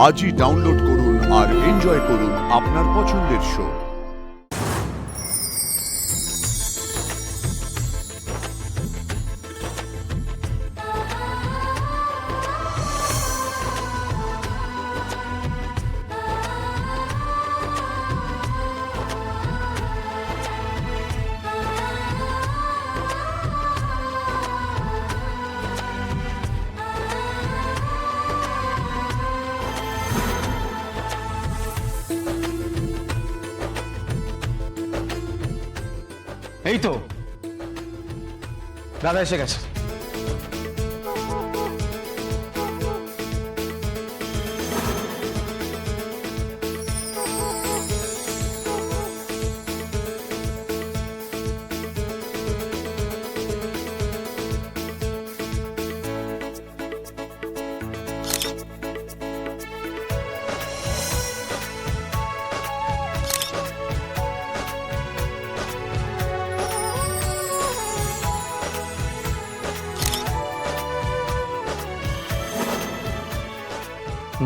আজই ডাউনলোড করুন আর এনজয় করুন আপনার পছন্দের শো। এই তো দাদা এসে গেছে।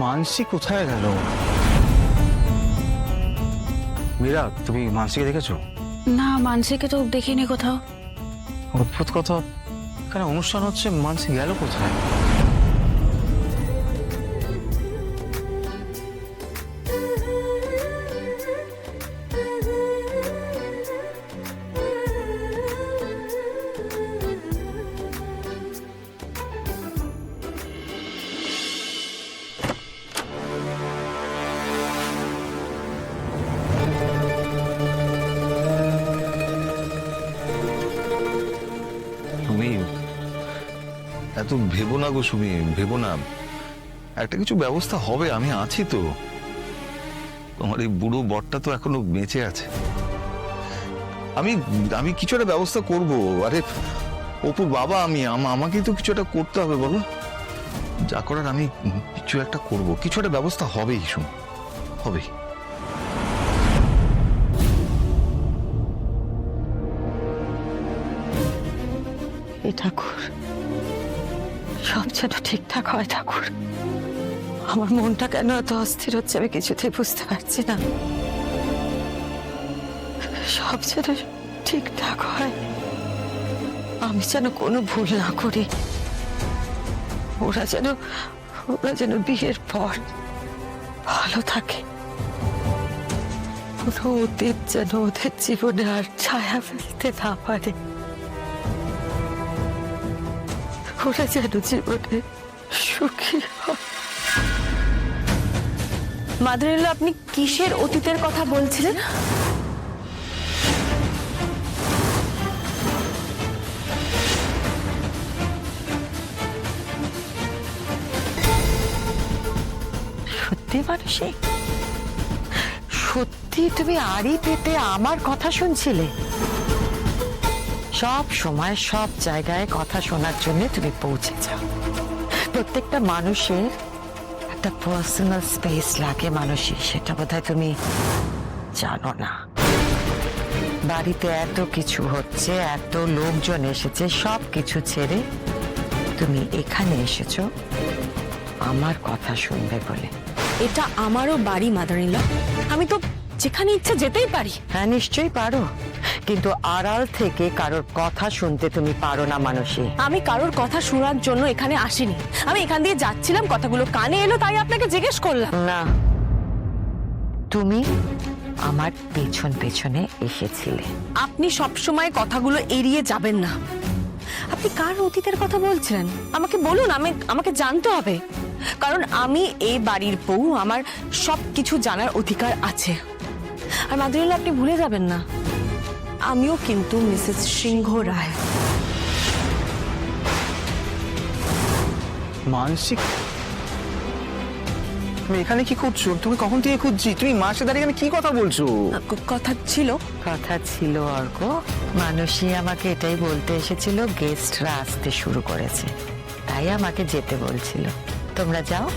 মানসী কোথায় গেল? মীরা, তুমি মানসীকে দেখেছো? না, মানসীকে তো দেখিনি কোথাও। অদ্ভুত কথা, এখানে অনুষ্ঠান হচ্ছে, মানসী গেল কোথায়? এত ভেবো না গো সুমি, ভেবো না, একটা কিছু ব্যবস্থা হবে, আমি আছি তো। তোমার এই বুড়ো বরটা তো এখনো বেঁচে আছে, আমি আমি কিছু একটা ব্যবস্থা করব। আরে অপুর বাবা আমি, আমাকেই তো কিছু একটা করতে হবে, বলো। যা করার আমি কিছু একটা করব, কিছু একটা ব্যবস্থা হবেই, শুন, হবেই। এই ঠাকুর, সব যেন ঠিকঠাক হয় ঠাকুর। আমার মনটা কেন এত অস্থির হচ্ছে আমি কিছুতেই বুঝতে পারছি না। সব যেন ঠিকঠাক হয়, আমি যেন কোনো ভুল না করি। ওরা যেন বিয়ের পর ভালো থাকে। কোনো অতীত যেন ওদের জীবনে আর ছায়া ফেলতে না পারে। ওরা যেন জীবনে সুখী হয়। মাদার-ইন-ল, আপনি কিসের অতীতের কথা বলছিলেন? সত্যি মানসী, সত্যি তুমি আড়ি পেতে আমার কথা শুনছিলে? সব সময় সব জায়গায় কথা শোনার জন্য তুমি পৌঁছে যাও। প্রত্যেকটা মানুষের একটা পার্সোনাল স্পেস লাগে মানসী, সেটা বোধহয় তুমি জানো না। বাড়িতে এত কিছু হচ্ছে, এত লোকজন এসেছে, সব কিছু ছেড়ে তুমি এখানে এসেছো আমার কথা শুনবে বলে। এটা আমারও বাড়ি মাদার-ইন-ল, আমি তো যেখানে ইচ্ছা যেতেই পারি। হ্যাঁ, নিশ্চয়ই পারো, কিন্তু আড়াল থেকে কারোর কথা শুনতে তুমি পারো না মানসী। আমি কারোর কথা শোনার জন্য এখানে আসিনি। আমি এখান দিয়ে যাচ্ছিলাম, কথাগুলো কানে এলো, তাই আপনাকে জিজ্ঞেস করলাম। না, তুমি আমার পেছন পেছনে এসেছিলে। আপনি সবসময় কথাগুলো এড়িয়ে যাবেন না। আপনি কার অতীতের কথা বলছিলেন আমাকে বলুন, আমাকে জানতে হবে। কারণ আমি এই বাড়ির বউ, আমার সবকিছু জানার অধিকার আছে। আর মাদার-ইন-ল, আপনি ভুলে যাবেন না, আমিও কিন্তু মিসেস সিংহ রায়। মানসী, তুমি এখানে কি করছো? তুমি কখন থেকে খুঁজছি, তুমি মার সাথে দাঁড়িয়ে এখানে কি কথা বলছো? কথা ছিল অর্ক, মানসী আমাকে এটাই বলতে এসেছিল, গেস্টরা আসতে শুরু করেছে, তাই আমাকে যেতে বলছিল। তোমরা যাও,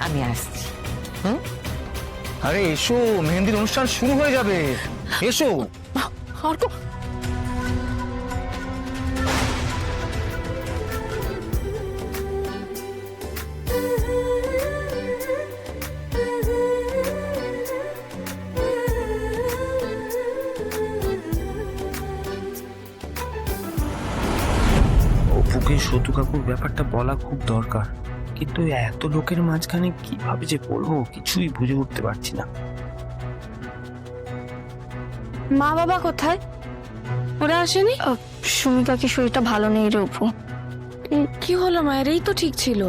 আমি আসছি। আরে এসো, মেহেন্দির অনুষ্ঠান শুরু হয়ে যাবে, এসো। অর্ক, সতু কাকুর ব্যাপারটা বলা খুব দরকার, কিন্তু এত লোকের মাঝখানে কিভাবে যে বলবো কিছুই বুঝে উঠতে পারছি না। মা বাবা কোথায়? ওরা আসেনি? সুমিকা কি শরীরটা ভালো নেই রে অপু। কি হলো মায়ের? এই তো ঠিক ছিল।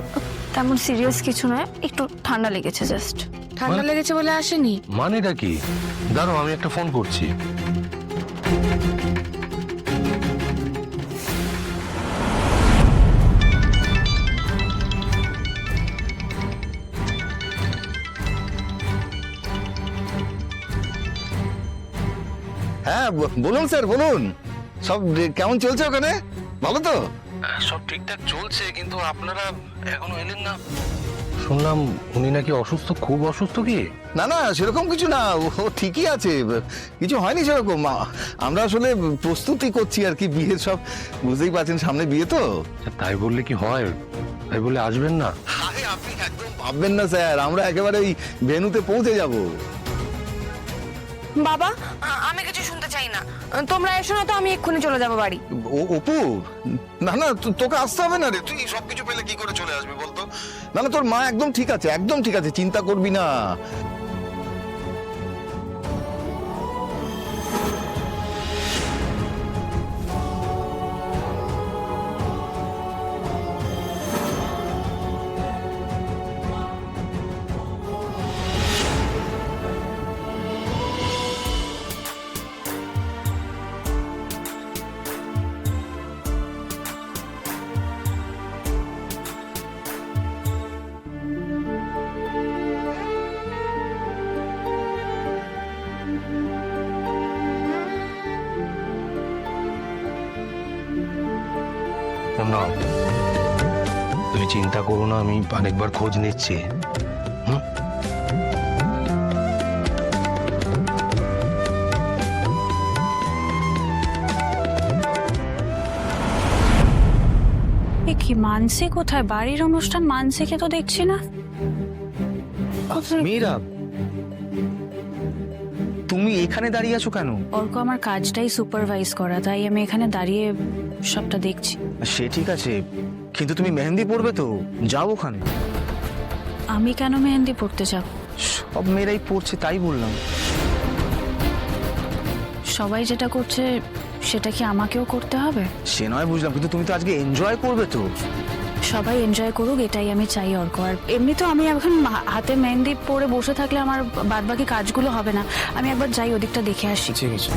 তেমন সিরিয়াস কিছু নয়, একটু ঠান্ডা লেগেছে জাস্ট। ঠান্ডা লেগেছে বলে আসেনি? মানেটা কি? দাঁড়াও, আমি একটা ফোন করছি। হ্যাঁ বলুন স্যার, বলুন। সব কেমন চলছে ওখানে? ভালো তো? সব ঠিকঠাক চলছে, কিন্তু আপনারা এখনো এলেন না। শুনলাম উনি নাকি অসুস্থ, খুব অসুস্থ। কি? না না, সেরকম কিছু না, ও ঠিকই আছে, কিছু হয়নি সেরকম। আমরা আসলে প্রস্তুতি করছি আর কি, বিয়ের সব বুঝতেই পারছেন, সামনে বিয়ে তো। তাই বললে কি হয়? তাই বলে আসবেন না? আরে আপনি একদম ভাববেন না স্যার, আমরা একেবারে ওই ভেন্যুতে পৌঁছে যাব। বাবা, আমি কিছু শুনতে চাই না। তোমরা এসো না তো আমি এক্ষুনি চলে যাবো বাড়ি। অপু, না না, তোকে আসতে হবে না রে, তুই সবকিছু পেলে কি করে চলে আসবি বলতো? না না, তোর মা একদম ঠিক আছে, একদম ঠিক আছে, চিন্তা করবি না। না, তুমি চিন্তা করো না, আমি অনেকবার খোঁজ নিচ্ছি। কি মানসি কোথায়? বাড়ির অনুষ্ঠান, মানসিকে তো দেখছি না। মীরা, তুমি এখানে দাঁড়িয়ে আছো কেন? অর্ক আমার কাজটাই সুপারভাইজ করা, তাই আমি এখানে দাঁড়িয়ে সবটা দেখছি। সে ঠিক আছে, কিন্তু তুমি মেহেন্দি পরবে তো, যাও ওখানে। আমি কেন মেহেন্দি পড়তে যাব? সব মেয়েরাই পড়ছে তাই বললাম। সবাই যেটা করছে সেটা কি আমাকেও করতে হবে? সে নয় বুঝলাম, কিন্তু তুমি তো আজকে এনজয় করবে তো। সবাই এনজয় করুক, এটাই আমি চাই অর্ক। আর এমনি তো আমি এখন হাতে মেহেন্দি পরে বসে থাকলে আমার বাদবাকি কাজগুলো হবে না। আমি একবার যাই, ওদিকটা দেখে আসি। ঠিক আছে।